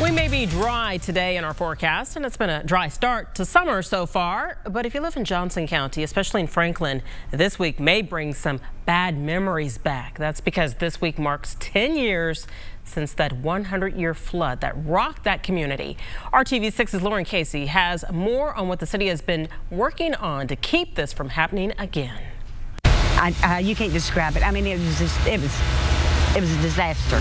We may be dry today in our forecast, and it's been a dry start to summer so far. But if you live in Johnson County, especially in Franklin, this week may bring some bad memories back. That's because this week marks 10 years since that 100-year flood that rocked that community. RTV6's Lauren Casey has more on what the city has been working on to keep this from happening again. You can't describe it. I mean, it was a disaster.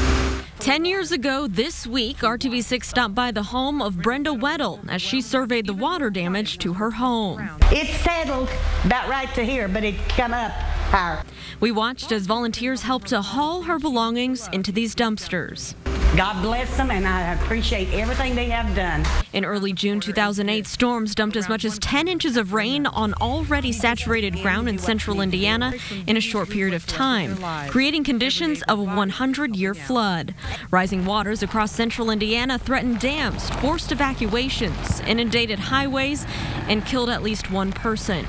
10 years ago this week, RTV6 stopped by the home of Brenda Weddle as she surveyed the water damage to her home. It settled about right to here, but it come up higher. We watched as volunteers helped to haul her belongings into these dumpsters. God bless them, and I appreciate everything they have done. In early June 2008, storms dumped as much as 10 inches of rain on already saturated ground in central Indiana in a short period of time, creating conditions of a 100-year flood. Rising waters across central Indiana threatened dams, forced evacuations, inundated highways, and killed at least one person.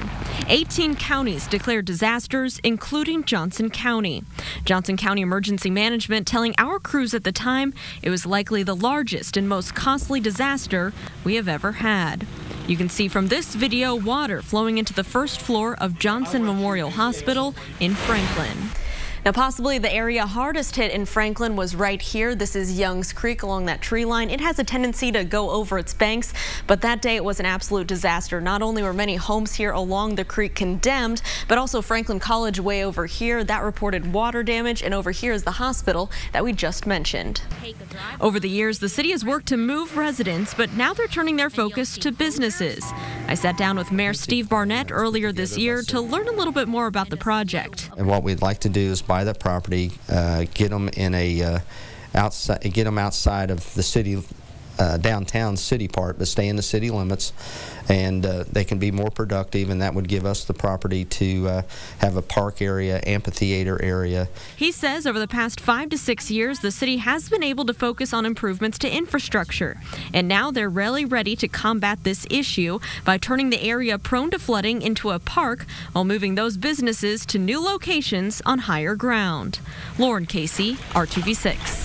18 counties declared disasters, including Johnson County. Johnson County Emergency Management telling our crews at the time it was likely the largest and most costly disaster we have ever had. You can see from this video water flowing into the first floor of Johnson Memorial Hospital in Franklin. Now, possibly the area hardest hit in Franklin was right here. This is Young's Creek along that tree line. It has a tendency to go over its banks, but that day it was an absolute disaster. Not only were many homes here along the creek condemned, but also Franklin College way over here that reported water damage, and over here is the hospital that we just mentioned. Over the years, the city has worked to move residents, but now they're turning their focus to businesses. I sat down with Mayor Steve Barnett earlier this year to learn a little bit more about the project. And what we'd like to do is buy that property, get them in a outside of the city, downtown city part, but stay in the city limits, and they can be more productive, and that would give us the property to have a park area, amphitheater area. He says over the past 5 to 6 years, the city has been able to focus on improvements to infrastructure, and now they're really ready to combat this issue by turning the area prone to flooding into a park while moving those businesses to new locations on higher ground. Lauren Casey, RTV6.